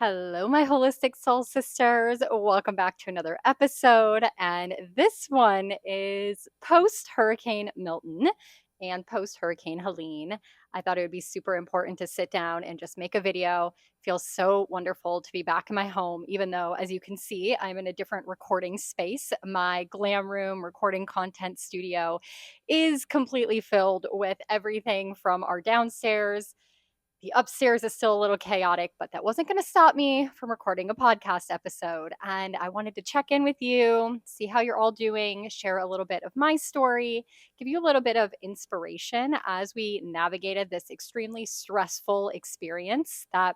Hello, my holistic soul sisters. Welcome back to another episode. And this one is post Hurricane Milton and post Hurricane Helene. I thought it would be super important to sit down and just make a video. Feels so wonderful to be back in my home, even though, as you can see, I'm in a different recording space. My glam room recording content studio is completely filled with everything from our downstairs. The upstairs is still a little chaotic, but that wasn't going to stop me from recording a podcast episode. And I wanted to check in with you, see how you're all doing, share a little bit of my story, give you a little bit of inspiration as we navigated this extremely stressful experience that,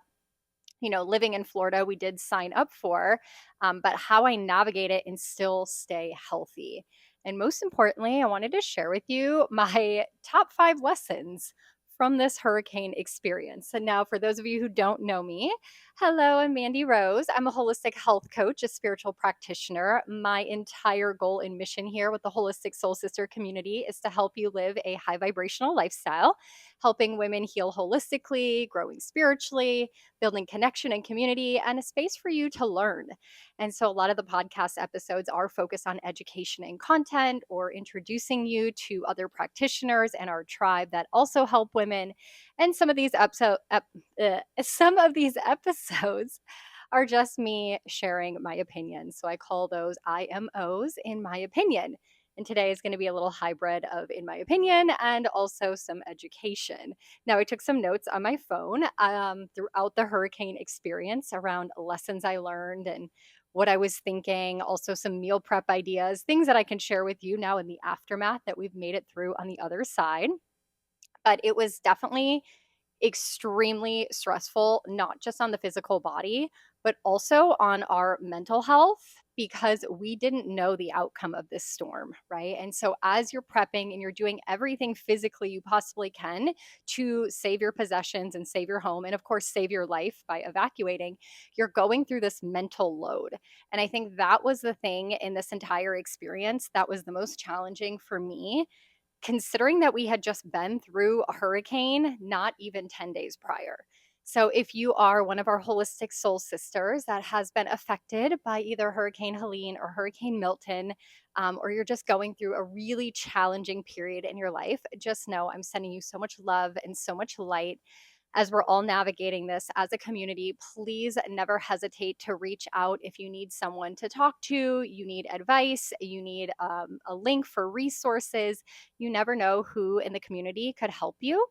living in Florida, we did sign up for, but how I navigate it and still stay healthy. And most importantly, I wanted to share with you my top 5 lessons from this hurricane experience. And now, for those of you who don't know me, hello, I'm Mandy Rose. I'm a holistic health coach, a spiritual practitioner. My entire goal and mission here with the Holistic Soul Sister community is to help you live a high vibrational lifestyle, helping women heal holistically, growing spiritually, building connection and community, and a space for you to learn. And so, a lot of the podcast episodes are focused on education and content, or introducing you to other practitioners and our tribe that also help women. And some of these episodes are just me sharing my opinion. So I call those IMOs, in my opinion. And today is going to be a little hybrid of in my opinion and also some education. Now, I took some notes on my phone throughout the hurricane experience around lessons I learned and what I was thinking, also some meal prep ideas, things that I can share with you now in the aftermath that we've made it through on the other side. But it was definitely extremely stressful, not just on the physical body, but also on our mental health, because we didn't know the outcome of this storm, right? And so, as you're prepping and you're doing everything physically you possibly can to save your possessions and save your home, and of course, save your life by evacuating, you're going through this mental load. And I think that was the thing in this entire experience that was the most challenging for me, considering that we had just been through a hurricane not even 10 days prior. So, if you are one of our holistic soul sisters that has been affected by either Hurricane Helene or Hurricane Milton, or you're just going through a really challenging period in your life, just know I'm sending you so much love and so much light as we're all navigating this as a community. Please never hesitate to reach out if you need someone to talk to, you need advice, you need a link for resources. You never know who in the community could help you.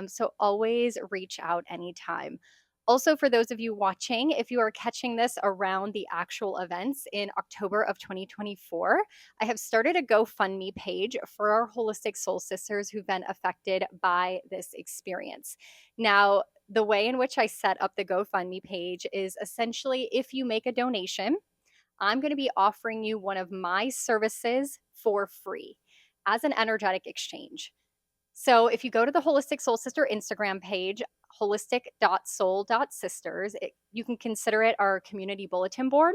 So always reach out anytime. Also, for those of you watching, if you are catching this around the actual events in October of 2024, I have started a GoFundMe page for our holistic soul sisters who've been affected by this experience. Now, the way in which I set up the GoFundMe page is essentially, if you make a donation, I'm going to be offering you one of my services for free as an energetic exchange. So if you go to the Holistic Soul Sister Instagram page, holistic.soul.sisters, you can consider it our community bulletin board.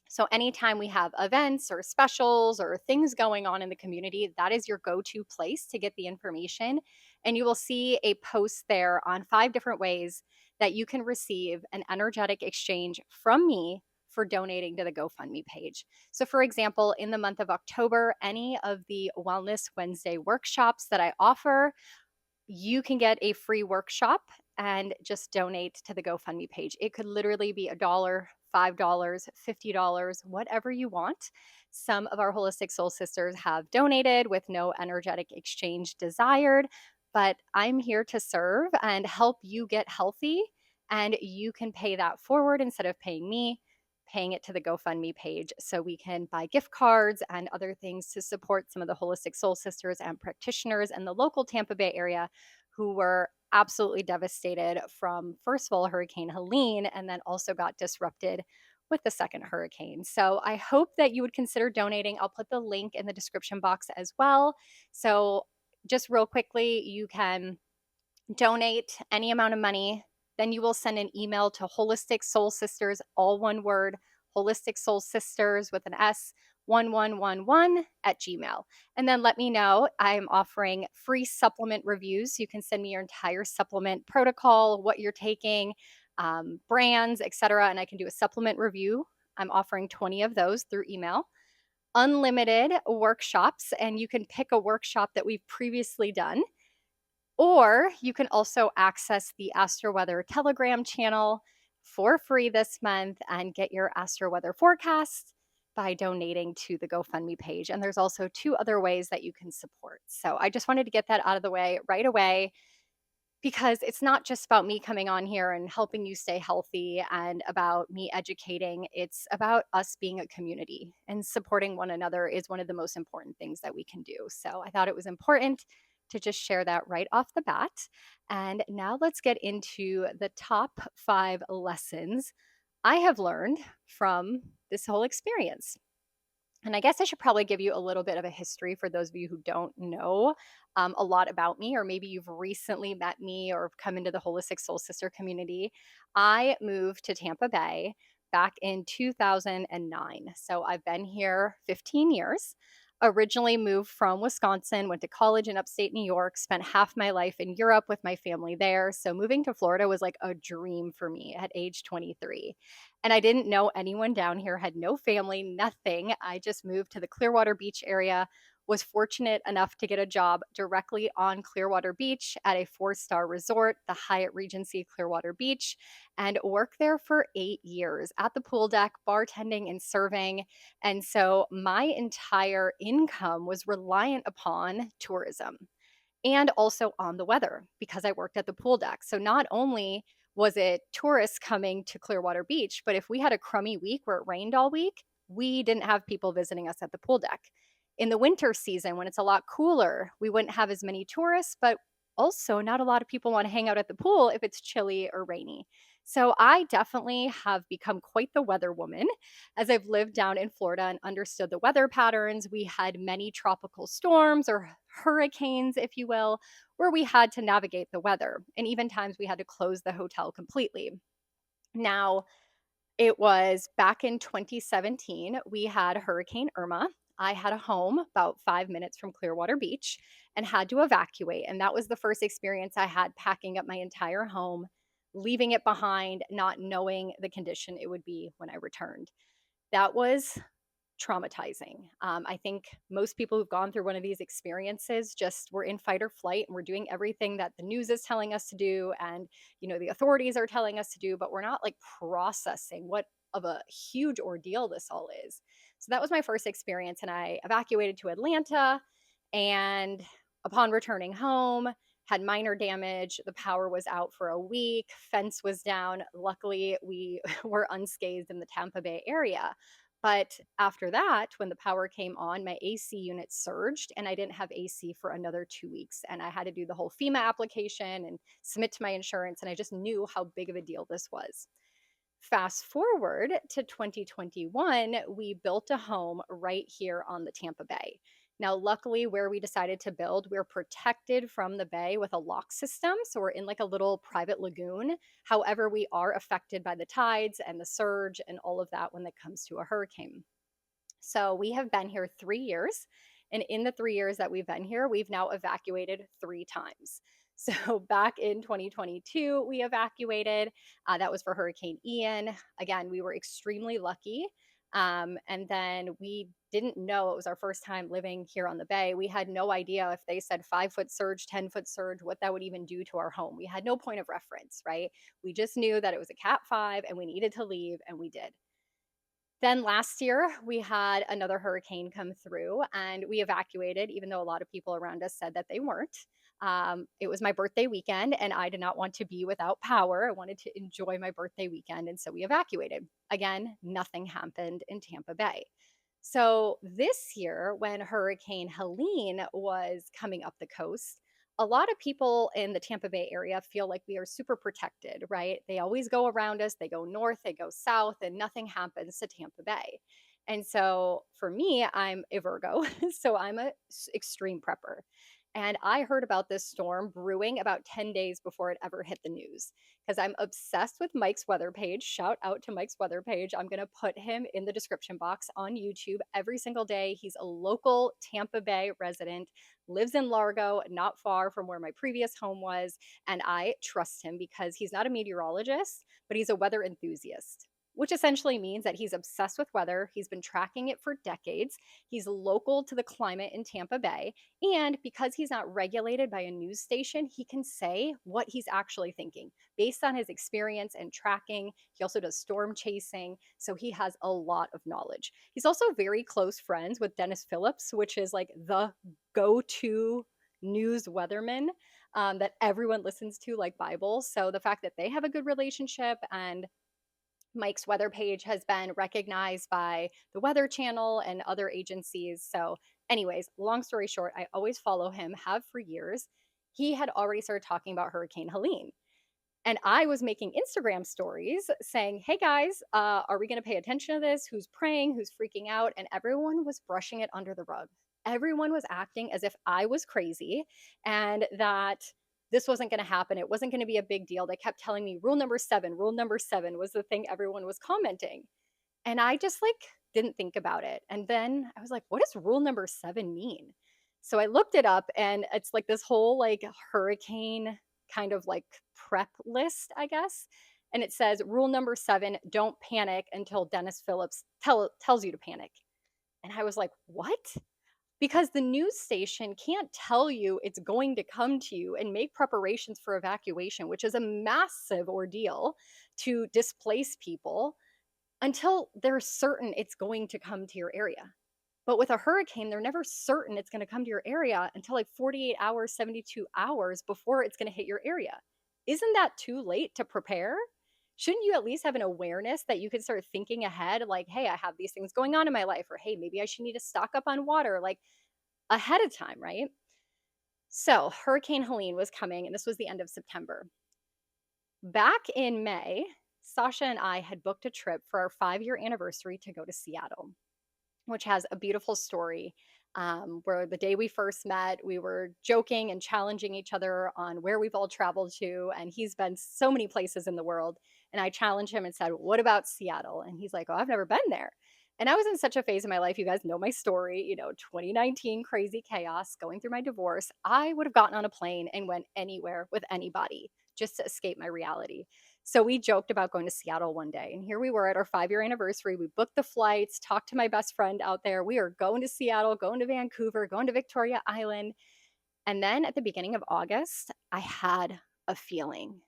So anytime we have events or specials or things going on in the community, that is your go-to place to get the information. And you will see a post there on 5 different ways that you can receive an energetic exchange from me for donating to the GoFundMe page. So for example, in the month of October, any of the Wellness Wednesday workshops that I offer, you can get a free workshop and just donate to the GoFundMe page. It could literally be $1, $5, $50, whatever you want. Some of our holistic soul sisters have donated with no energetic exchange desired, but I'm here to serve and help you get healthy, and you can pay that forward instead of paying me, paying it to the GoFundMe page, so we can buy gift cards and other things to support some of the holistic soul sisters and practitioners in the local Tampa Bay area who were absolutely devastated from, first of all, Hurricane Helene, and then also got disrupted with the second hurricane. So I hope that you would consider donating. I'll put the link in the description box as well. So just real quickly, you can donate any amount of money. Then you will send an email to Holistic Soul Sisters, all one word, Holistic Soul Sisters with an S, 1111 at Gmail. And then let me know. I'm offering free supplement reviews. You can send me your entire supplement protocol, what you're taking, brands, etc. And I can do a supplement review. I'm offering 20 of those through email. Unlimited workshops, and you can pick a workshop that we've previously done. Or you can also access the AstroWeather Telegram channel for free this month and get your AstroWeather forecast by donating to the GoFundMe page. And there's also 2 other ways that you can support. So I just wanted to get that out of the way right away, because it's not just about me coming on here and helping you stay healthy and about me educating. It's about us being a community, and supporting one another is one of the most important things that we can do. So I thought it was important to just share that right off the bat. And now let's get into the top 5 lessons I have learned from this whole experience. And I guess I should probably give you a little bit of a history for those of you who don't know a lot about me, or maybe you've recently met me or come into the Holistic Soul Sister community. I moved to Tampa Bay back in 2009. So I've been here 15 years. Originally moved from Wisconsin, went to college in upstate New York, spent half my life in Europe with my family there. So moving to Florida was like a dream for me at age 23. And I didn't know anyone down here, had no family, nothing. I just moved to the Clearwater Beach area, was fortunate enough to get a job directly on Clearwater Beach at a 4-star resort, the Hyatt Regency Clearwater Beach, and worked there for 8 years at the pool deck, bartending and serving. And so my entire income was reliant upon tourism and also on the weather because I worked at the pool deck. So not only was it tourists coming to Clearwater Beach, but if we had a crummy week where it rained all week, we didn't have people visiting us at the pool deck. In the winter season, when it's a lot cooler, we wouldn't have as many tourists, but also not a lot of people want to hang out at the pool if it's chilly or rainy. So I definitely have become quite the weather woman as I've lived down in Florida and understood the weather patterns. We had many tropical storms or hurricanes, if you will, where we had to navigate the weather. And even times we had to close the hotel completely. Now, it was back in 2017, we had Hurricane Irma. I had a home about 5 minutes from Clearwater Beach and had to evacuate. And that was the first experience I had packing up my entire home, leaving it behind, not knowing the condition it would be when I returned. That was traumatizing. I think most people who've gone through one of these experiences just were in fight or flight, and we're doing everything that the news is telling us to do and the authorities are telling us to do, but we're not like processing what of a huge ordeal this all is. So that was my first experience, and I evacuated to Atlanta, and upon returning home, had minor damage. The power was out for a week, fence was down. Luckily, we were unscathed in the Tampa Bay area. But after that, when the power came on, my AC unit surged and I didn't have AC for another 2 weeks. And I had to do the whole FEMA application and submit to my insurance. And I just knew how big of a deal this was. Fast forward to 2021, we built a home right here on the Tampa Bay. Now, luckily, where we decided to build, we're protected from the bay with a lock system. So we're in like a little private lagoon. However, we are affected by the tides and the surge and all of that when it comes to a hurricane. So we have been here 3 years. And in the 3 years that we've been here, we've now evacuated 3 times. So back in 2022, we evacuated. That was for Hurricane Ian. Again, we were extremely lucky. And then we didn't know, it was our first time living here on the bay. We had no idea if they said 5-foot surge, 10-foot surge, what that would even do to our home. We had no point of reference, right? We just knew that it was a Cat 5 and we needed to leave, and we did. Then last year, we had another hurricane come through and we evacuated, even though a lot of people around us said that they weren't. It was my birthday weekend and I did not want to be without power. I wanted to enjoy my birthday weekend. And so we evacuated. Again, nothing happened in Tampa Bay. So this year, when Hurricane Helene was coming up the coast, a lot of people in the Tampa Bay area feel like we are super protected, right? They always go around us, they go north, they go south, and nothing happens to Tampa Bay. And so for me, I'm a Virgo, so I'm a extreme prepper. And I heard about this storm brewing about 10 days before it ever hit the news because I'm obsessed with Mike's weather page. Shout out to Mike's weather page. I'm going to put him in the description box on YouTube every single day. He's a local Tampa Bay resident, lives in Largo, not far from where my previous home was. And I trust him because he's not a meteorologist, but he's a weather enthusiast, which essentially means that he's obsessed with weather. He's been tracking it for decades. He's local to the climate in Tampa Bay. And because he's not regulated by a news station, he can say what he's actually thinking based on his experience and tracking. He also does storm chasing. So he has a lot of knowledge. He's also very close friends with Dennis Phillips, which is like the go to news weatherman that everyone listens to like Bible. So the fact that they have a good relationship and Mike's weather page has been recognized by the Weather Channel and other agencies. So, anyways, long story short, I always follow him, have for years. He had already started talking about Hurricane Helene. And I was making Instagram stories saying, hey guys, are we going to pay attention to this? Who's praying? Who's freaking out? And everyone was brushing it under the rug. Everyone was acting as if I was crazy and that this wasn't going to happen. It wasn't going to be a big deal. They kept telling me rule number seven was the thing everyone was commenting. And I just like didn't think about it. And then I was like, what does rule number 7 mean? So I looked it up and it's like this whole like hurricane kind of like prep list, I guess. And it says rule number 7, don't panic until Dennis Phillips tells you to panic. And I was like, what? Because the news station can't tell you it's going to come to you and make preparations for evacuation, which is a massive ordeal to displace people until they're certain it's going to come to your area. But with a hurricane, they're never certain it's going to come to your area until like 48 hours, 72 hours before it's going to hit your area. Isn't that too late to prepare? Shouldn't you at least have an awareness that you can start thinking ahead, like, hey, I have these things going on in my life, or hey, maybe I should need to stock up on water, like ahead of time, right? So Hurricane Helene was coming, and this was the end of September. Back in May, Sasha and I had booked a trip for our 5-year anniversary to go to Seattle, which has a beautiful story. Where the day we first met, we were joking and challenging each other on where we've all traveled to. And he's been so many places in the world. And I challenged him and said, what about Seattle? And he's like, oh, I've never been there. And I was in such a phase in my life. You guys know my story, 2019 crazy chaos, going through my divorce. I would have gotten on a plane and went anywhere with anybody just to escape my reality. So we joked about going to Seattle one day. And here we were at our 5-year anniversary. We booked the flights, talked to my best friend out there. We are going to Seattle, going to Vancouver, going to Victoria Island. And then at the beginning of August, I had a feeling.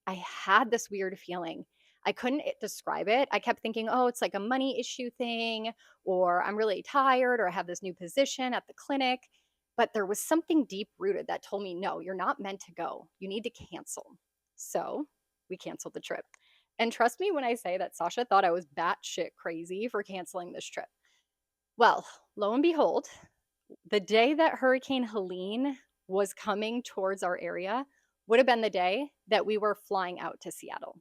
I had this weird feeling. I couldn't describe it. I kept thinking, oh, it's like a money issue thing, or I'm really tired, or I have this new position at the clinic. But there was something deep rooted that told me, no, you're not meant to go. You need to cancel. So we canceled the trip. And trust me when I say that Sasha thought I was batshit crazy for canceling this trip. Well, lo and behold, the day that Hurricane Helene was coming towards our area would have been the day that we were flying out to Seattle.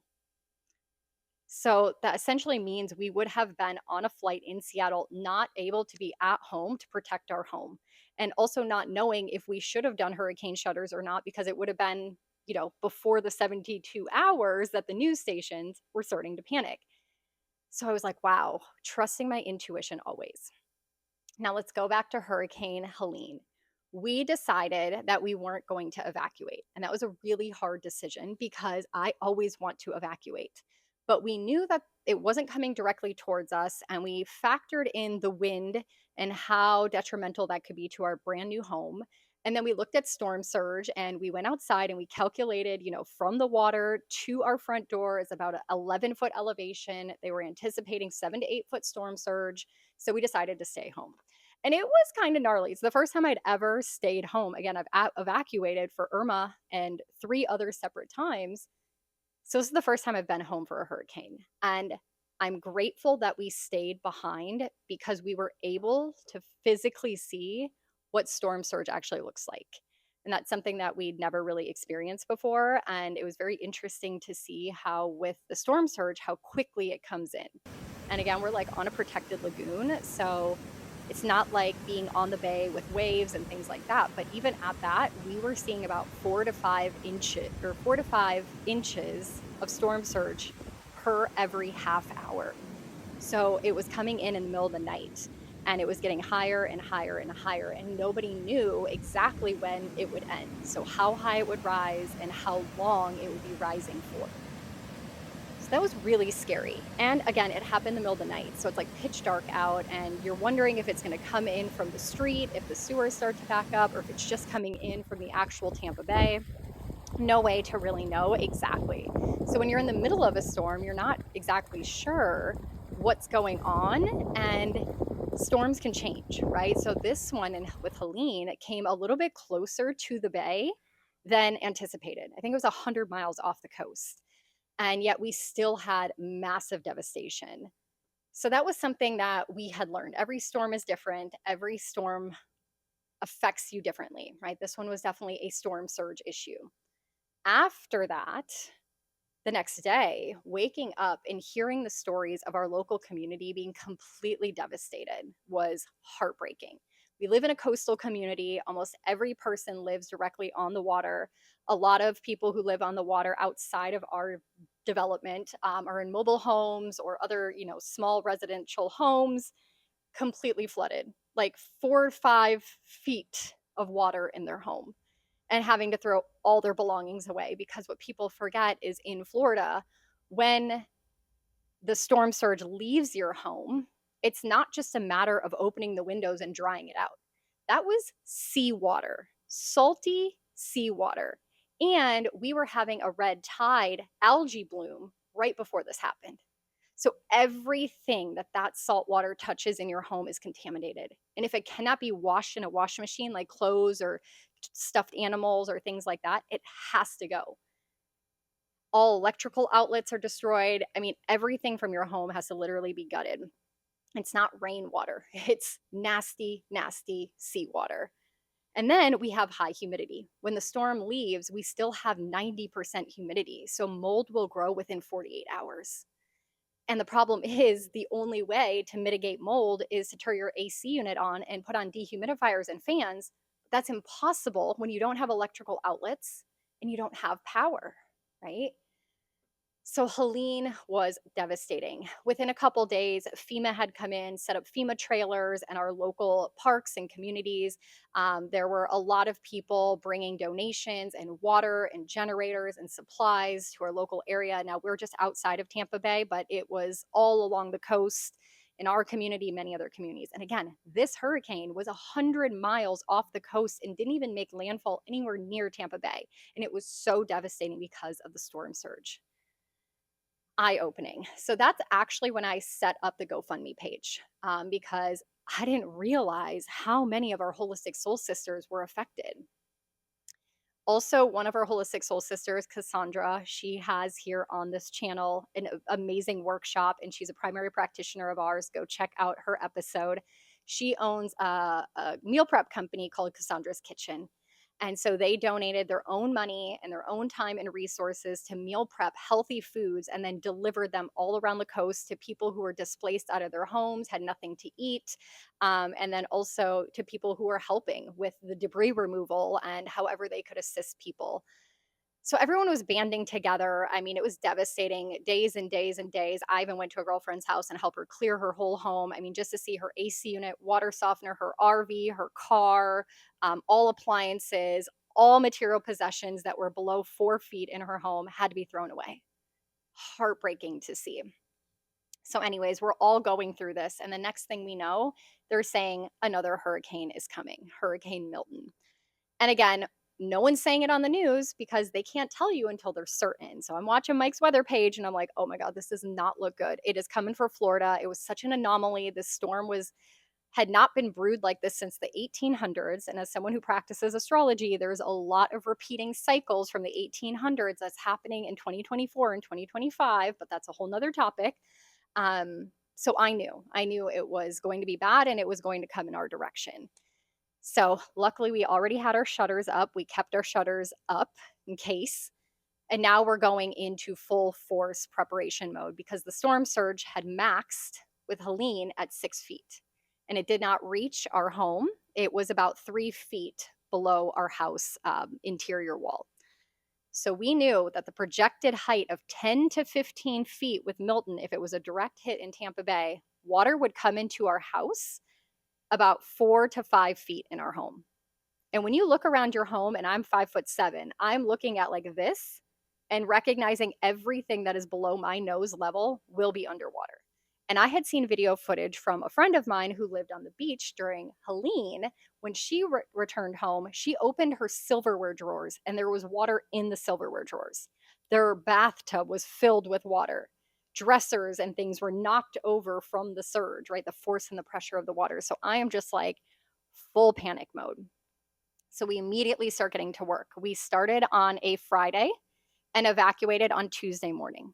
So that essentially means we would have been on a flight in Seattle, not able to be at home to protect our home. And also not knowing if we should have done hurricane shutters or not, because it would have been, before the 72 hours that the news stations were starting to panic. So I was like, wow, trusting my intuition always. Now let's go back to Hurricane Helene. We decided that we weren't going to evacuate. And that was a really hard decision because I always want to evacuate. But we knew that it wasn't coming directly towards us. And we factored in the wind and how detrimental that could be to our brand new home. And then we looked at storm surge and we went outside and we calculated, from the water to our front door is about an 11-foot elevation. They were anticipating 7 to 8 foot storm surge. So we decided to stay home. And it was kind of gnarly. It's the first time I'd ever stayed home. Again, I've evacuated for Irma and 3 other separate times. So this is the first time I've been home for a hurricane. And I'm grateful that we stayed behind because we were able to physically see what storm surge actually looks like. And that's something that we'd never really experienced before. And it was very interesting to see how with the storm surge, how quickly it comes in. And again, we're like on a protected lagoon. So It's not like being on the bay with waves and things like that. But even at that, we were seeing about 4 to 5 inches of storm surge per every half hour. So it was coming in the middle of the night, and it was getting higher and higher and higher, and nobody knew exactly when it would end. So how high it would rise and how long it would be rising for. So that was really scary. And again, it happened in the middle of the night. So it's like pitch dark out, and you're wondering if it's going to come in from the street, if the sewers start to back up, or if it's just coming in from the actual Tampa Bay. No way to really know exactly. So when you're in the middle of a storm, you're not exactly sure what's going on, and storms can change, right? So this one with Helene came a little bit closer to the bay than anticipated. I think it was 100 miles off the coast. And yet we still had massive devastation. So that was something that we had learned. Every storm is different. Every storm affects you differently, right? This one was definitely a storm surge issue. After that, the next day, waking up and hearing the stories of our local community being completely devastated was heartbreaking. We live in a coastal community. Almost every person lives directly on the water. A lot of people who live on the water outside of our development are in mobile homes or other, small residential homes, completely flooded, like 4 or 5 feet of water in their home, and having to throw all their belongings away. Because what people forget is in Florida, when the storm surge leaves your home, it's not just a matter of opening the windows and drying it out. That was seawater, salty seawater. And we were having a red tide algae bloom right before this happened. So everything that salt water touches in your home is contaminated. And if it cannot be washed in a washing machine, like clothes or stuffed animals or things like that, it has to go. All electrical outlets are destroyed. I mean, everything from your home has to literally be gutted. It's not rainwater. It's nasty, nasty seawater. And then we have high humidity. When the storm leaves, we still have 90% humidity. So mold will grow within 48 hours. And the problem is, the only way to mitigate mold is to turn your AC unit on and put on dehumidifiers and fans. That's impossible when you don't have electrical outlets and you don't have power, right? So Helene was devastating. Within a couple days, FEMA had come in, set up FEMA trailers in our local parks and communities. There were a lot of people bringing donations and water and generators and supplies to our local area. Now, we're just outside of Tampa Bay, but it was all along the coast in our community, many other communities. And again, this hurricane was 100 miles off the coast and didn't even make landfall anywhere near Tampa Bay. And it was so devastating because of the storm surge. Eye-opening. So that's actually when I set up the GoFundMe page, because I didn't realize how many of our holistic soul sisters were affected. Also, one of our holistic soul sisters, Cassandra, she has here on this channel an amazing workshop, and she's a primary practitioner of ours. Go check out her episode. She owns a meal prep company called Cassandra's Kitchen. And so they donated their own money and their own time and resources to meal prep healthy foods and then delivered them all around the coast to people who were displaced out of their homes, had nothing to eat, and then also to people who are helping with the debris removal and however they could assist people. So everyone was banding together. I mean, it was devastating, days and days and days. I even went to a girlfriend's house and helped her clear her whole home. I mean, just to see her AC unit, water softener, her RV, her car, all appliances, all material possessions that were below 4 feet in her home had to be thrown away. Heartbreaking to see. So anyways, we're all going through this. And the next thing we know, they're saying another hurricane is coming, Hurricane Milton. And again, no one's saying it on the news because they can't tell you until they're certain. So I'm watching Mike's weather page and I'm like, oh my God, this does not look good. It is coming for Florida. It was such an anomaly. This storm had not been brewed like this since the 1800s. And as someone who practices astrology, there's a lot of repeating cycles from the 1800s that's happening in 2024 and 2025, but that's a whole nother topic. So I knew it was going to be bad and it was going to come in our direction. So luckily we already had our shutters up. We kept our shutters up in case. And now we're going into full force preparation mode because the storm surge had maxed with Helene at 6 feet. and it did not reach our home. It was about 3 feet below our house interior wall. So we knew that the projected height of 10 to 15 feet with Milton, if it was a direct hit in Tampa Bay, water would come into our house about 4 to 5 feet in our home. And when you look around your home, and I'm 5'7", I'm looking at like this and recognizing everything that is below my nose level will be underwater. And I had seen video footage from a friend of mine who lived on the beach during Helene. When she returned home, she opened her silverware drawers and there was water in the silverware drawers. Their bathtub was filled with water. Dressers and things were knocked over from the surge, right? The force and the pressure of the water. So I am just like full panic mode. So we immediately start getting to work. We started on a Friday and evacuated on Tuesday morning.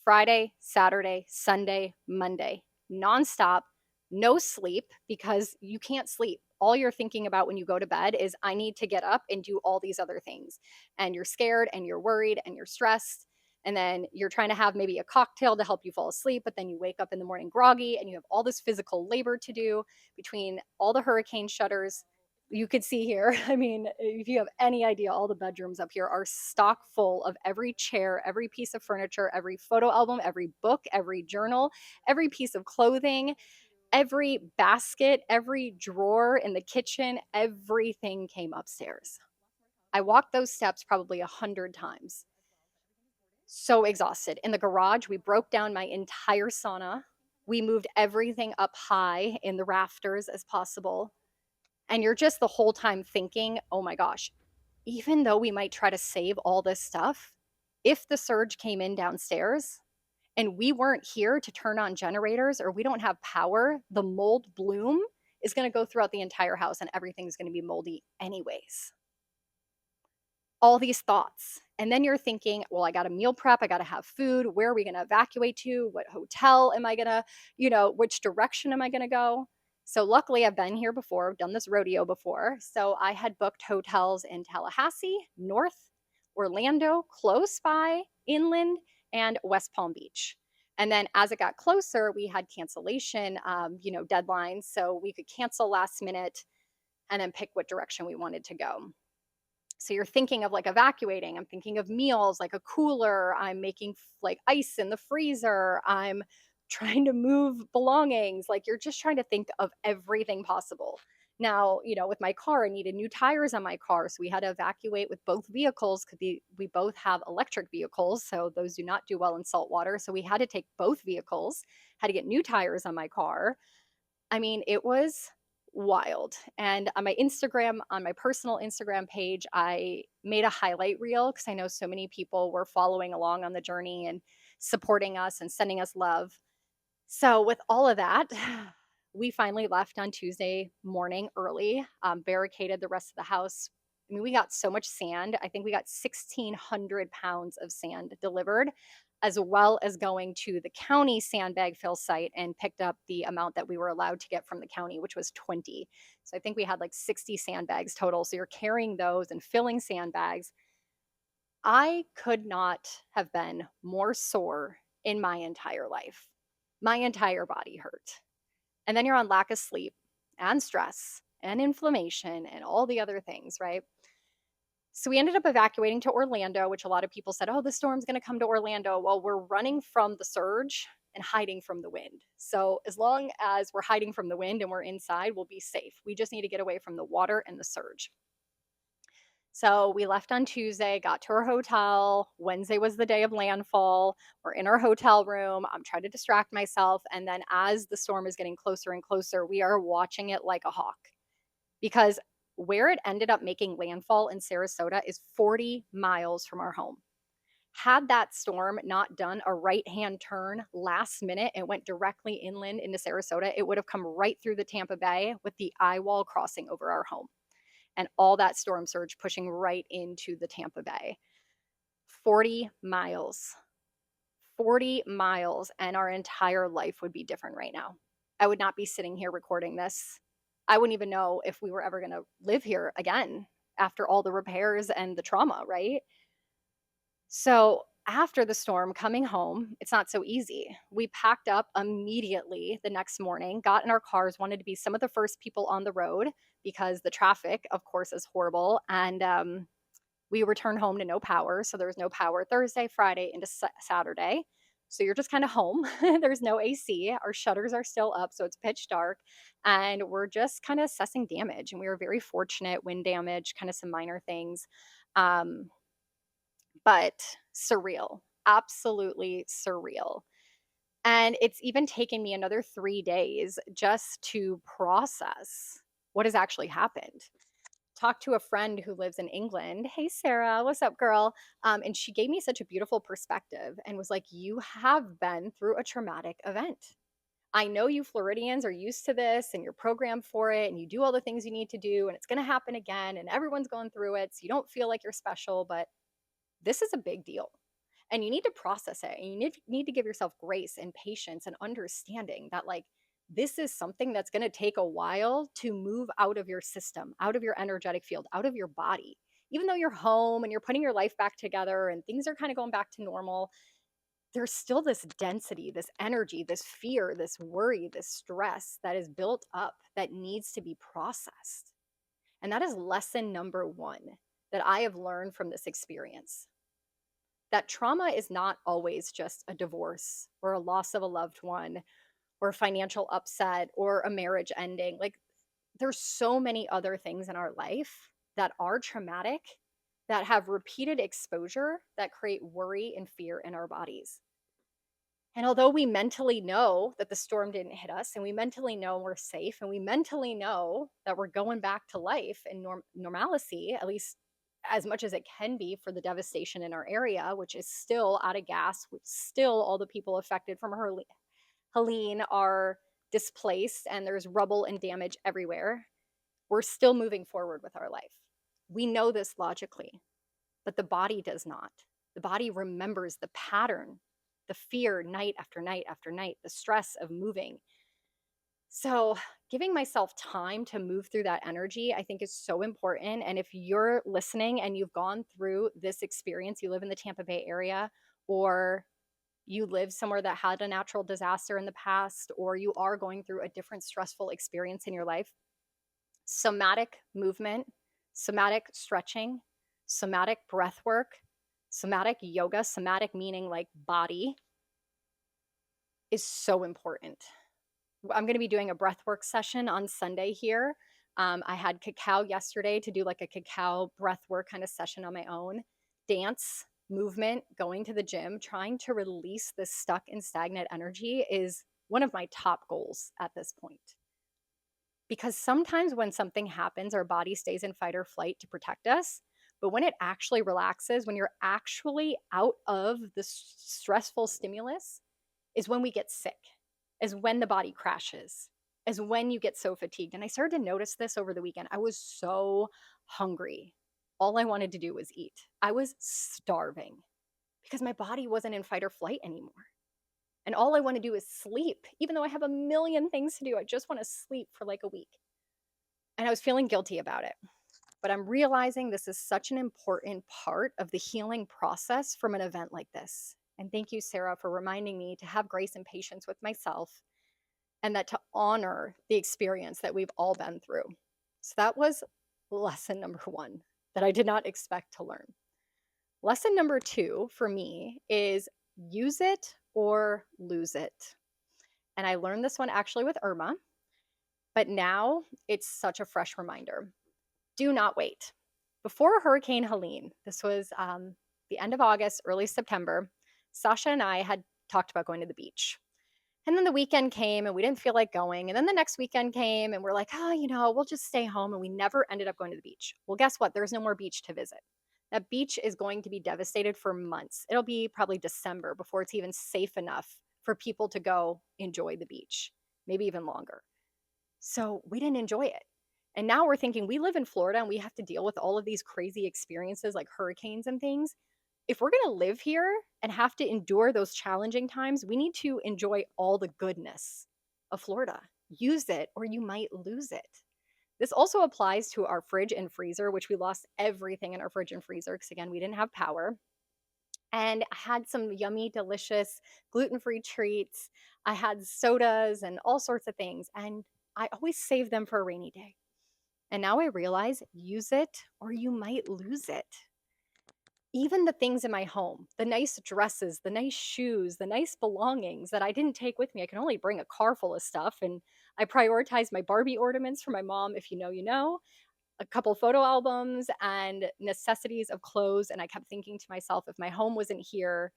Friday, Saturday, Sunday, Monday, nonstop, no sleep, because you can't sleep. All you're thinking about when you go to bed is, I need to get up and do all these other things. And you're scared and you're worried and you're stressed. And then you're trying to have maybe a cocktail to help you fall asleep, but then you wake up in the morning groggy and you have all this physical labor to do between all the hurricane shutters. You could see here, I mean, if you have any idea, all the bedrooms up here are stock full of every chair, every piece of furniture, every photo album, every book, every journal, every piece of clothing, every basket, every drawer in the kitchen, everything came upstairs. I walked those steps probably 100 times. So exhausted. In the garage, we broke down my entire sauna. We moved everything up high in the rafters as possible. And you're just the whole time thinking, oh my gosh, even though we might try to save all this stuff, if the surge came in downstairs and we weren't here to turn on generators or we don't have power, the mold bloom is going to go throughout the entire house and everything's going to be moldy anyways. All these thoughts. And then you're thinking, well, I got to meal prep. I got to have food. Where are we going to evacuate to? What hotel am I going to, which direction am I going to go? So luckily I've been here before, I've done this rodeo before. So I had booked hotels in Tallahassee, North, Orlando, close by, inland, and West Palm Beach. And then as it got closer, we had cancellation, deadlines. So we could cancel last minute and then pick what direction we wanted to go. So you're thinking of like evacuating. I'm thinking of meals, like a cooler. I'm making like ice in the freezer. I'm trying to move belongings. Like you're just trying to think of everything possible. Now, with my car, I needed new tires on my car. So we had to evacuate with both vehicles because we both have electric vehicles. So those do not do well in salt water. So we had to take both vehicles, had to get new tires on my car. I mean, it was wild. And on my personal Instagram page, I made a highlight reel because I know so many people were following along on the journey and supporting us and sending us love. So with all of that, we finally left on Tuesday morning early, barricaded the rest of the house. I mean, we got so much sand. I think we got 1,600 pounds of sand delivered, as well as going to the county sandbag fill site and picked up the amount that we were allowed to get from the county, which was 20. So I think we had like 60 sandbags total. So you're carrying those and filling sandbags. I could not have been more sore in my entire life. My entire body hurt. And then you're on lack of sleep and stress and inflammation and all the other things, right? So we ended up evacuating to Orlando, which a lot of people said, oh, the storm's going to come to Orlando. Well, we're running from the surge and hiding from the wind. So as long as we're hiding from the wind and we're inside, we'll be safe. We just need to get away from the water and the surge. So we left on Tuesday, got to our hotel. Wednesday was the day of landfall. We're in our hotel room. I'm trying to distract myself. And then as the storm is getting closer and closer, we are watching it like a hawk, because where it ended up making landfall in Sarasota is 40 miles from our home. Had that storm not done a right-hand turn last minute and went directly inland into Sarasota, it would have come right through the Tampa Bay with the eye wall crossing over our home and all that storm surge pushing right into the Tampa Bay. 40 miles. 40 miles, and our entire life would be different right now. I would not be sitting here recording this. I wouldn't even know if we were ever going to live here again after all the repairs and the trauma, right? So after the storm coming home, it's not so easy. We packed up immediately the next morning, got in our cars, wanted to be some of the first people on the road because the traffic, of course, is horrible. And we returned home to no power. So there was no power Thursday, Friday, into Saturday. So you're just kind of home. There's no AC. Our shutters are still up. So it's pitch dark. And we're just kind of assessing damage. And we were very fortunate, wind damage, kind of some minor things. But surreal, absolutely surreal. And it's even taken me another 3 days just to process what has actually happened. Talked to a friend who lives in England. Hey, Sarah, what's up, girl? And she gave me such a beautiful perspective and was like, you have been through a traumatic event. I know you Floridians are used to this and you're programmed for it and you do all the things you need to do and it's going to happen again and everyone's going through it. So you don't feel like you're special, but this is a big deal. And you need to process it. And you need to give yourself grace and patience and understanding that, like, this is something that's going to take a while to move out of your system, out of your energetic field, out of your body. Even though you're home and you're putting your life back together and things are kind of going back to normal, there's still this density, this energy, this fear, this worry, this stress that is built up that needs to be processed. And that is lesson number one that I have learned from this experience. That trauma is not always just a divorce or a loss of a loved one or financial upset or a marriage ending. Like, there's so many other things in our life that are traumatic, that have repeated exposure, that create worry and fear in our bodies. And although we mentally know that the storm didn't hit us, and we mentally know we're safe, and we mentally know that we're going back to life and normalcy, at least as much as it can be for the devastation in our area, which is still out of gas, which still all the people affected from Helene are displaced and there's rubble and damage everywhere, we're still moving forward with our life. We know this logically, but the body does not. The body remembers the pattern, the fear night after night after night, the stress of moving. So, giving myself time to move through that energy, I think, is so important. And if you're listening and you've gone through this experience, you live in the Tampa Bay area, or you live somewhere that had a natural disaster in the past, or you are going through a different stressful experience in your life, somatic movement, somatic stretching, somatic breath work, somatic yoga, somatic meaning like body, is so important. I'm going to be doing a breathwork session on Sunday here. I had cacao yesterday to do like a cacao breathwork kind of session on my own. Dance, movement, going to the gym, trying to release this stuck and stagnant energy is one of my top goals at this point. Because sometimes when something happens, our body stays in fight or flight to protect us. But when it actually relaxes, when you're actually out of the stressful stimulus, is when we get sick, is when the body crashes, is when you get so fatigued. And I started to notice this over the weekend. I was so hungry. All I wanted to do was eat. I was starving because my body wasn't in fight or flight anymore. And all I want to do is sleep. Even though I have a million things to do, I just want to sleep for like a week. And I was feeling guilty about it. But I'm realizing this is such an important part of the healing process from an event like this. And thank you, Sarah, for reminding me to have grace and patience with myself and that to honor the experience that we've all been through. So that was lesson number one that I did not expect to learn. Lesson number two for me is use it or lose it. And I learned this one actually with Irma, but now it's such a fresh reminder. Do not wait. Before Hurricane Helene, this was the end of August, early September, Sasha and I had talked about going to the beach. And then the weekend came and we didn't feel like going. And then the next weekend came and we're like, we'll just stay home. And we never ended up going to the beach. Well, guess what? There's no more beach to visit. That beach is going to be devastated for months. It'll be probably December before it's even safe enough for people to go enjoy the beach, maybe even longer. So we didn't enjoy it. And now we're thinking, we live in Florida and we have to deal with all of these crazy experiences like hurricanes and things. If we're going to live here and have to endure those challenging times, we need to enjoy all the goodness of Florida. Use it or you might lose it. This also applies to our fridge and freezer, which we lost everything in our fridge and freezer because, again, we didn't have power. And I had some yummy, delicious gluten-free treats. I had sodas and all sorts of things. And I always save them for a rainy day. And now I realize use it or you might lose it. Even the things in my home, the nice dresses, the nice shoes, the nice belongings that I didn't take with me. I can only bring a car full of stuff. And I prioritize my Barbie ornaments for my mom. If you know, you know, a couple photo albums and necessities of clothes. And I kept thinking to myself, if my home wasn't here,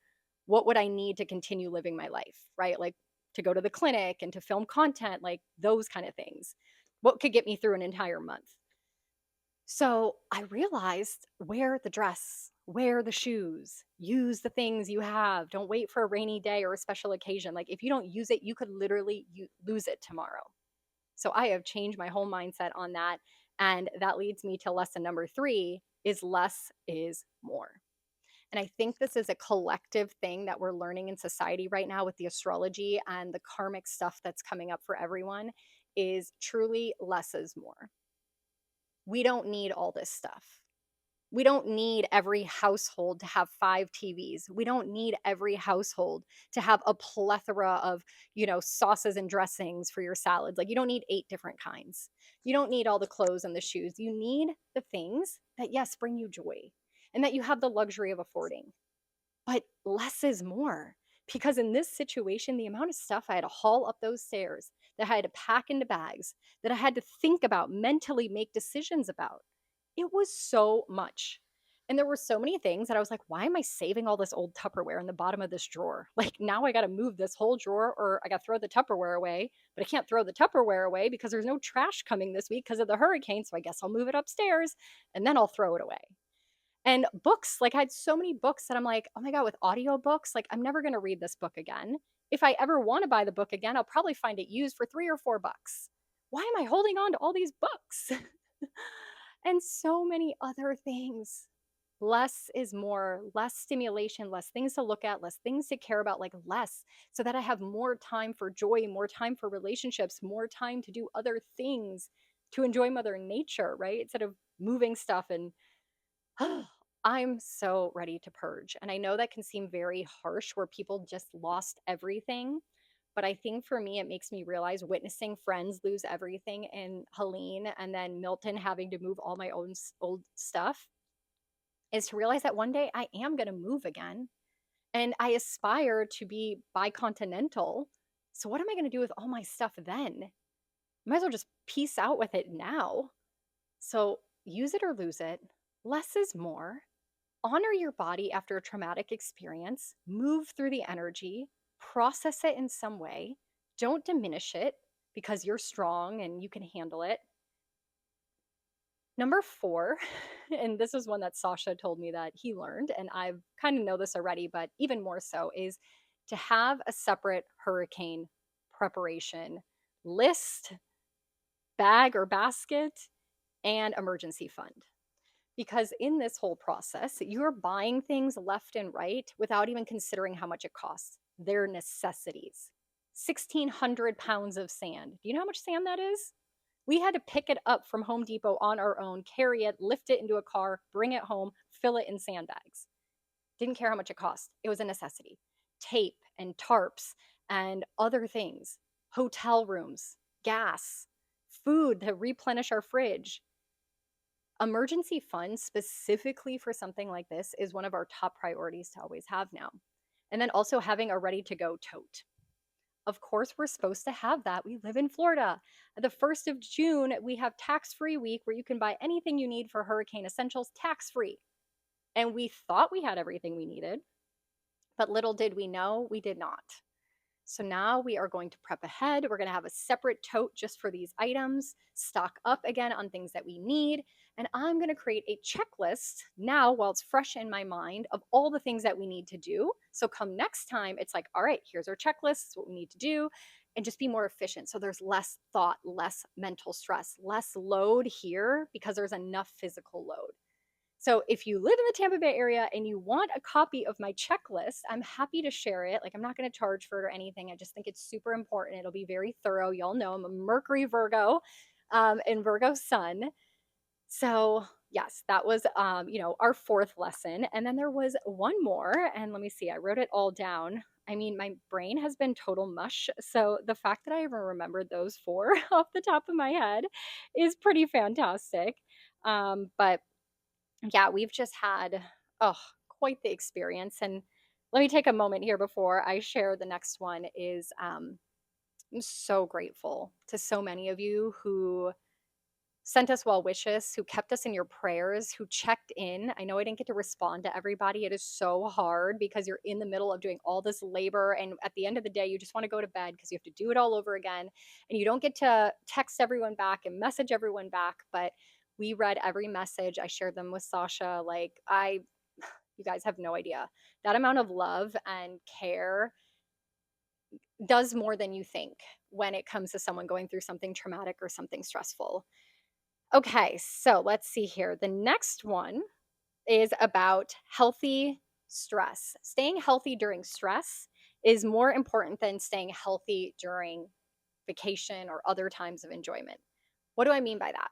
what would I need to continue living my life, right? Like to go to the clinic and to film content, like those kind of things. What could get me through an entire month? So I realized wear the dress, wear the shoes, use the things you have. Don't wait for a rainy day or a special occasion. Like if you don't use it, you could literally lose it tomorrow. So I have changed my whole mindset on that. And that leads me to lesson number 3 is less is more. And I think this is a collective thing that we're learning in society right now with the astrology and the karmic stuff that's coming up for everyone is truly less is more. We don't need all this stuff. We don't need every household to have 5 TVs. We don't need every household to have a plethora of, sauces and dressings for your salads. Like you don't need 8 different kinds. You don't need all the clothes and the shoes. You need the things that yes, bring you joy and that you have the luxury of affording. But less is more. Because in this situation, the amount of stuff I had to haul up those stairs, that I had to pack into bags, that I had to think about, mentally make decisions about, it was so much. And there were so many things that I was like, why am I saving all this old Tupperware in the bottom of this drawer? Like now I got to move this whole drawer or I got to throw the Tupperware away, but I can't throw the Tupperware away because there's no trash coming this week because of the hurricane. So I guess I'll move it upstairs and then I'll throw it away. And books, like I had so many books that I'm like, oh my God, with audiobooks, like I'm never going to read this book again. If I ever want to buy the book again, I'll probably find it used for $3 or $4. Why am I holding on to all these books? And so many other things. Less is more, less stimulation, less things to look at, less things to care about, like less, so that I have more time for joy, more time for relationships, more time to do other things to enjoy Mother Nature, right? Instead of moving stuff and I'm so ready to purge. And I know that can seem very harsh where people just lost everything. But I think for me, it makes me realize witnessing friends lose everything in Helene and then Milton having to move all my own old stuff is to realize that one day I am going to move again. And I aspire to be bicontinental. So what am I going to do with all my stuff then? Might as well just peace out with it now. So use it or lose it. Less is more. Honor your body after a traumatic experience, move through the energy, process it in some way. Don't diminish it because you're strong and you can handle it. Number 4, and this is one that Sasha told me that he learned, and I kind of know this already, but even more so, is to have a separate hurricane preparation list, bag or basket, and emergency fund. Because in this whole process, you're buying things left and right without even considering how much it costs. They're necessities. 1,600 pounds of sand. Do you know how much sand that is? We had to pick it up from Home Depot on our own, carry it, lift it into a car, bring it home, fill it in sandbags. Didn't care how much it cost. It was a necessity. Tape and tarps and other things, hotel rooms, gas, food to replenish our fridge. Emergency funds specifically for something like this is one of our top priorities to always have now. And then also having a ready to go tote. Of course, we're supposed to have that. We live in Florida. The 1st of June, we have tax-free week where you can buy anything you need for hurricane essentials tax-free. And we thought we had everything we needed, but little did we know we did not. So now we are going to prep ahead. We're going to have a separate tote just for these items, stock up again on things that we need. And I'm going to create a checklist now while it's fresh in my mind of all the things that we need to do. So come next time, it's like, all right, here's our checklist, what we need to do, and just be more efficient. So there's less thought, less mental stress, less load here because there's enough physical load. So if you live in the Tampa Bay area and you want a copy of my checklist, I'm happy to share it. Like I'm not going to charge for it or anything. I just think it's super important. It'll be very thorough. Y'all know I'm a Mercury Virgo and Virgo Sun. So Yes, that was, our fourth lesson. And then there was one more. And let me see, I wrote it all down. I mean, my brain has been total mush. So the fact that I even remembered those four off the top of my head is pretty fantastic. But yeah, we've just had, oh, quite the experience. And let me take a moment here before I share the next one is I'm so grateful to so many of you who sent us well wishes, who kept us in your prayers, who checked in. I know I didn't get to respond to everybody. It is so hard because you're in the middle of doing all this labor. And at the end of the day, you just want to go to bed because you have to do it all over again. And you don't get to text everyone back and message everyone back. But we read every message. I shared them with Sasha. You guys have no idea. That amount of love and care does more than you think when it comes to someone going through something traumatic or something stressful. Okay, so let's see here. The next one is about healthy stress. Staying healthy during stress is more important than staying healthy during vacation or other times of enjoyment. What do I mean by that?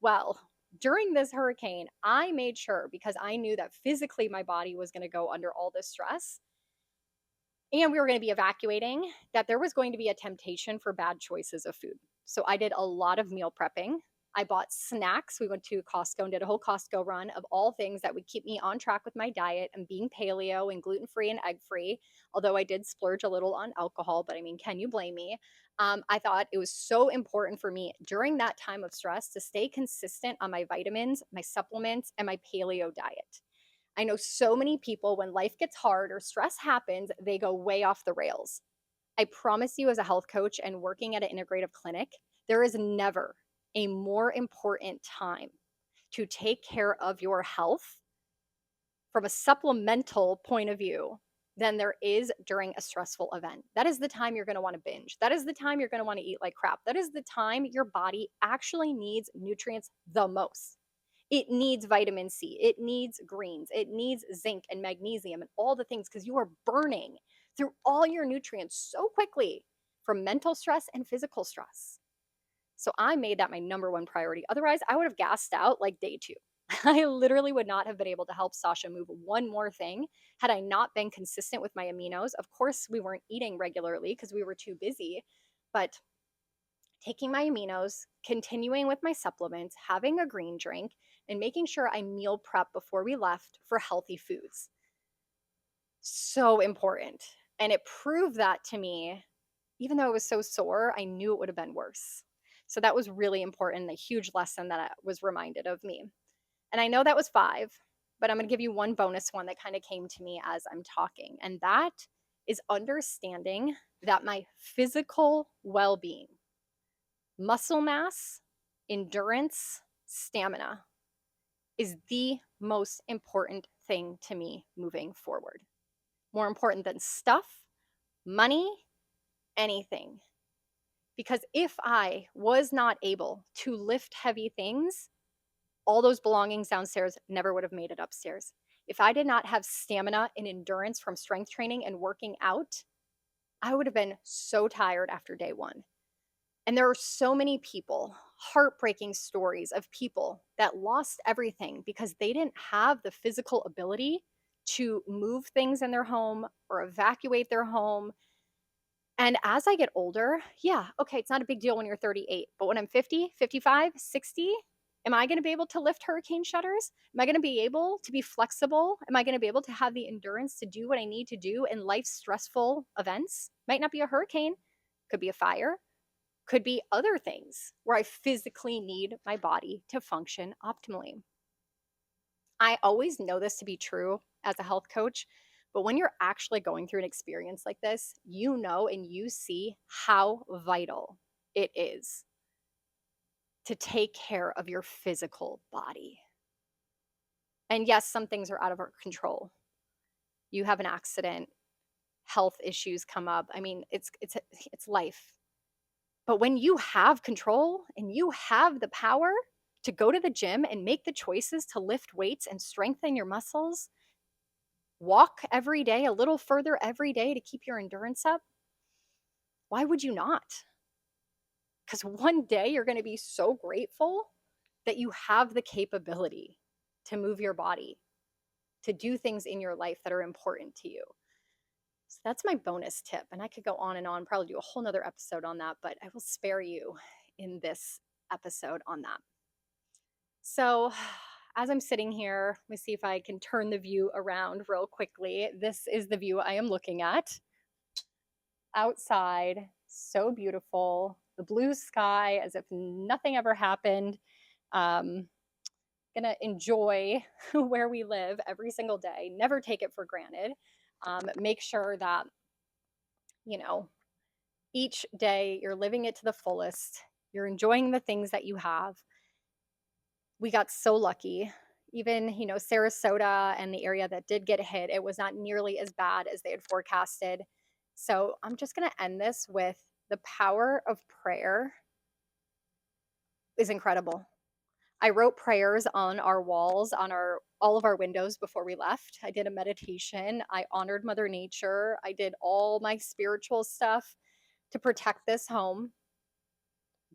Well, during this hurricane, I made sure because I knew that physically my body was going to go under all this stress and we were going to be evacuating, that there was going to be a temptation for bad choices of food. So I did a lot of meal prepping. I bought snacks. We went to Costco and did a whole Costco run of all things that would keep me on track with my diet and being paleo and gluten free and egg free. Although I did splurge a little on alcohol, but I mean, can you blame me? I thought it was so important for me during that time of stress to stay consistent on my vitamins, my supplements, and my paleo diet. I know so many people, when life gets hard or stress happens, they go way off the rails. I promise you, as a health coach and working at an integrative clinic, there is never a more important time to take care of your health from a supplemental point of view than there is during a stressful event. That is the time you're going to want to binge. That is the time you're going to want to eat like crap. That is the time your body actually needs nutrients the most. It needs vitamin C, it needs greens, it needs zinc and magnesium and all the things because you are burning through all your nutrients so quickly from mental stress and physical stress. So I made that my number one priority. Otherwise, I would have gassed out like day two. I literally would not have been able to help Sasha move one more thing had I not been consistent with my aminos. Of course, we weren't eating regularly because we were too busy, but taking my aminos, continuing with my supplements, having a green drink, and making sure I meal prep before we left for healthy foods. So important. And it proved that to me, even though I was so sore, I knew it would have been worse. So that was really important, a huge lesson that I was reminded of me. And I know that was five, but I'm going to give you one bonus one that kind of came to me as I'm talking. And that is understanding that my physical well being, muscle mass, endurance, stamina is the most important thing to me moving forward. More important than stuff, money, anything. Because if I was not able to lift heavy things, all those belongings downstairs never would have made it upstairs. If I did not have stamina and endurance from strength training and working out, I would have been so tired after day one. And there are so many people, heartbreaking stories of people that lost everything because they didn't have the physical ability to move things in their home or evacuate their home. And as I get older, yeah, okay, it's not a big deal when you're 38, but when I'm 50, 55, 60, am I going to be able to lift hurricane shutters? Am I going to be able to be flexible? Am I going to be able to have the endurance to do what I need to do in life's stressful events? Might not be a hurricane, could be a fire, could be other things where I physically need my body to function optimally. I always know this to be true as a health coach, but when you're actually going through an experience like this, you know and you see how vital it is to take care of your physical body. And yes, some things are out of our control. You have an accident, health issues come up. I mean, it's life. But when you have control and you have the power to go to the gym and make the choices to lift weights and strengthen your muscles, walk every day a little further every day to keep your endurance up, why would you not? Because one day you're going to be so grateful that you have the capability to move your body, to do things in your life that are important to you. So that's my bonus tip. And I could go on and on, probably do a whole nother episode on that, but I will spare you in this episode on that. So as I'm sitting here, let me see if I can turn the view around real quickly. This is the view I am looking at outside. So beautiful. The blue sky as if nothing ever happened. Gonna enjoy where we live every single day. Never take it for granted. Make sure that, you know, each day you're living it to the fullest. You're enjoying the things that you have. We got so lucky. Even, Sarasota and the area that did get hit, it was not nearly as bad as they had forecasted. So I'm just going to end this with the power of prayer is incredible. I wrote prayers on our walls, on all of our windows before we left. I did a meditation. I honored Mother Nature. I did all my spiritual stuff to protect this home.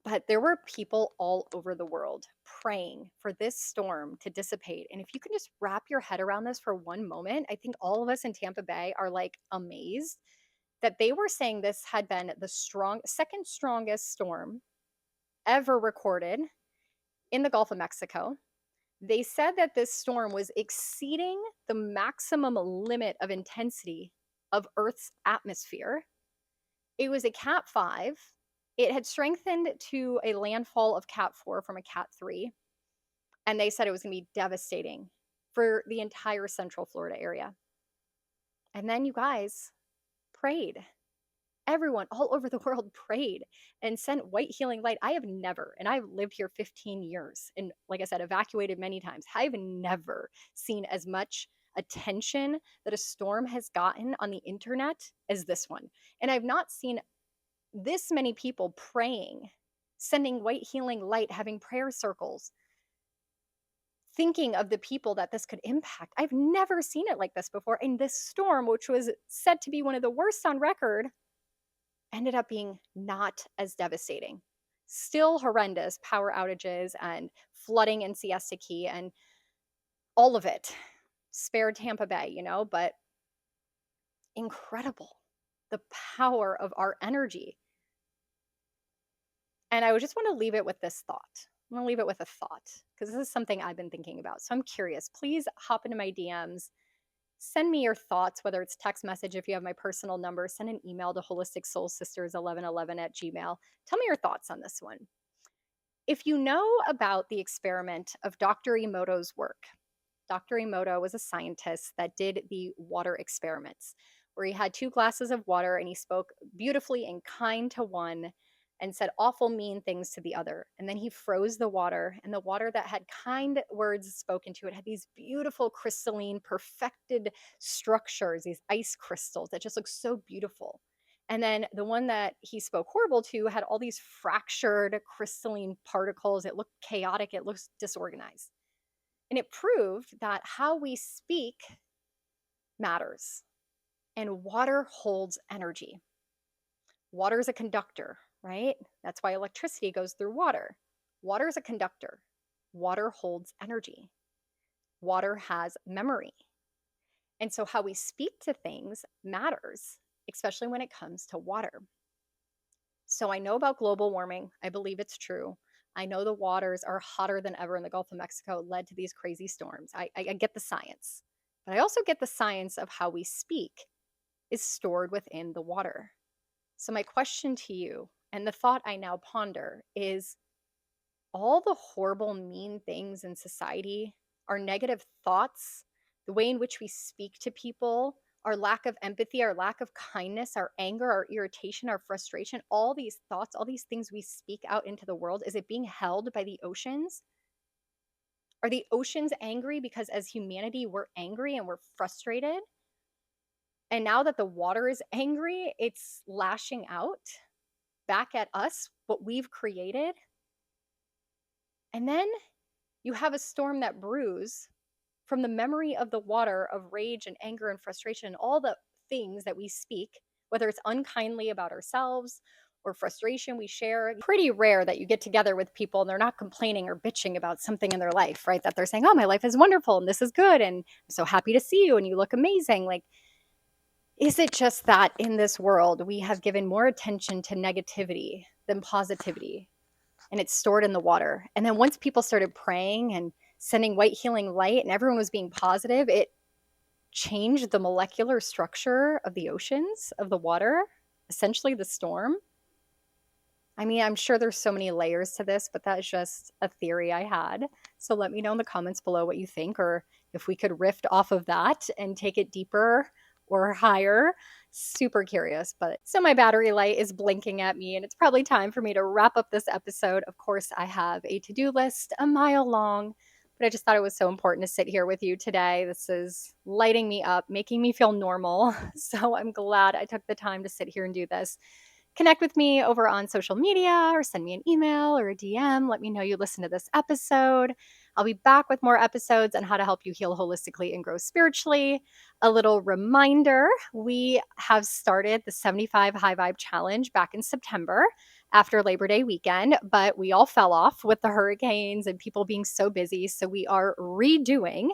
But there were people all over the world praying for this storm to dissipate. And if you can just wrap your head around this for one moment, I think all of us in Tampa Bay are like amazed that they were saying this had been the second strongest storm ever recorded in the Gulf of Mexico. They said that this storm was exceeding the maximum limit of intensity of Earth's atmosphere. It was a Cat 5. It had strengthened to a landfall of Cat 4 from a Cat 3. And they said it was going to be devastating for the entire Central Florida area. And then you guys prayed. Everyone all over the world prayed and sent white healing light. I have never, and I've lived here 15 years and, like I said, evacuated many times. I've never seen as much attention that a storm has gotten on the internet as this one. And I've not seen this many people praying, sending white healing light, having prayer circles, thinking of the people that this could impact. I've never seen it like this before. And this storm, which was said to be one of the worst on record, ended up being not as devastating. Still horrendous power outages and flooding in Siesta Key and all of it spared Tampa Bay, but incredible. The power of our energy. And I just want to leave it with this thought. I'm going to leave it with a thought because this is something I've been thinking about. So I'm curious. Please hop into my DMs. Send me your thoughts, whether it's text message, if you have my personal number, send an email to holisticsoulsisters1111@gmail. Tell me your thoughts on this one. If you know about the experiment of Dr. Emoto's work, Dr. Emoto was a scientist that did the water experiments, where he had 2 glasses of water and he spoke beautifully and kind to one and said awful mean things to the other. And then he froze the water, and the water that had kind words spoken to it had these beautiful crystalline perfected structures, these ice crystals that just look so beautiful. And then the one that he spoke horrible to had all these fractured crystalline particles. It looked chaotic, it looks disorganized. And it proved that how we speak matters, and water holds energy. Water is a conductor, right? That's why electricity goes through water. Water is a conductor. Water holds energy. Water has memory. And so how we speak to things matters, especially when it comes to water. So I know about global warming. I believe it's true. I know the waters are hotter than ever in the Gulf of Mexico, led to these crazy storms. I get the science, but I also get the science of how we speak is stored within the water. So my question to you, and the thought I now ponder, is all the horrible, mean things in society, our negative thoughts, the way in which we speak to people, our lack of empathy, our lack of kindness, our anger, our irritation, our frustration, all these thoughts, all these things we speak out into the world, is it being held by the oceans? Are the oceans angry because as humanity, we're angry and we're frustrated? And now that the water is angry, it's lashing out back at us, what we've created. And then you have a storm that brews from the memory of the water of rage and anger and frustration and all the things that we speak, whether it's unkindly about ourselves or frustration we share. Pretty rare that you get together with people and they're not complaining or bitching about something in their life, right? That they're saying, oh, my life is wonderful and this is good and I'm so happy to see you and you look amazing. Like, is it just that in this world we have given more attention to negativity than positivity? And it's stored in the water. And then once people started praying and sending white healing light and everyone was being positive, it changed the molecular structure of the oceans, of the water, essentially the storm. I mean, I'm sure there's so many layers to this, but that's just a theory I had. So let me know in the comments below what you think, or if we could riff off of that and take it deeper or higher. Super curious. But so my battery light is blinking at me, and it's probably time for me to wrap up this episode. Of course, I have a to-do list a mile long, but I just thought it was so important to sit here with you today. This is lighting me up, making me feel normal. So I'm glad I took the time to sit here and do this. Connect with me over on social media or send me an email or a DM. Let me know you listen to this episode. I'll be back with more episodes on how to help you heal holistically and grow spiritually. A little reminder, we have started the 75 High Vibe Challenge back in September after Labor Day weekend, but we all fell off with the hurricanes and people being so busy. So we are redoing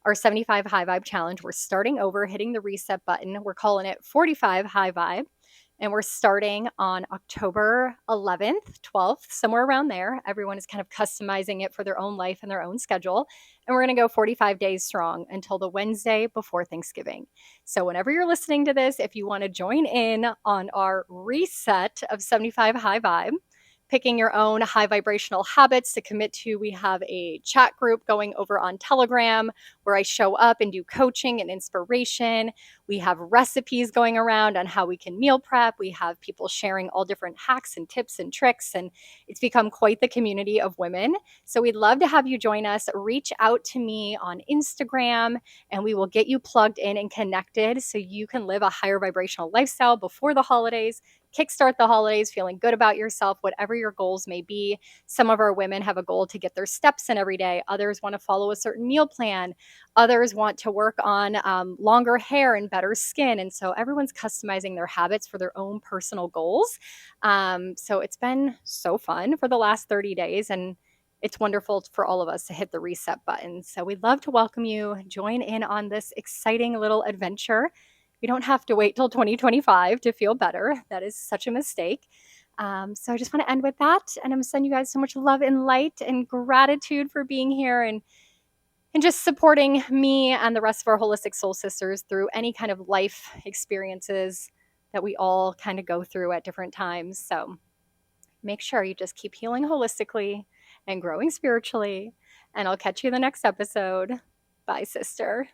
our 75 High Vibe Challenge. We're starting over, hitting the reset button. We're calling it 45 High Vibe. And we're starting on October 11th, 12th, somewhere around there. Everyone is kind of customizing it for their own life and their own schedule. And we're going to go 45 days strong until the Wednesday before Thanksgiving. So whenever you're listening to this, if you want to join in on our reset of 75 High Vibe, picking your own high vibrational habits to commit to, we have a chat group going over on Telegram where I show up and do coaching and inspiration. We have recipes going around on how we can meal prep. We have people sharing all different hacks and tips and tricks, and it's become quite the community of women. So we'd love to have you join us. Reach out to me on Instagram and we will get you plugged in and connected so you can live a higher vibrational lifestyle before the holidays. Kickstart the holidays feeling good about yourself, whatever your goals may be. Some of our women have a goal to get their steps in every day. Others want to follow a certain meal plan. Others want to work on longer hair and better skin. And so everyone's customizing their habits for their own personal goals. So it's been so fun for the last 30 days. And it's wonderful for all of us to hit the reset button. So we'd love to welcome you. Join in on this exciting little adventure. You don't have to wait till 2025 to feel better. That is such a mistake. So I just want to end with that. And I'm sending you guys so much love and light and gratitude for being here and just supporting me and the rest of our holistic soul sisters through any kind of life experiences that we all kind of go through at different times. So make sure you just keep healing holistically and growing spiritually. And I'll catch you in the next episode. Bye, sister.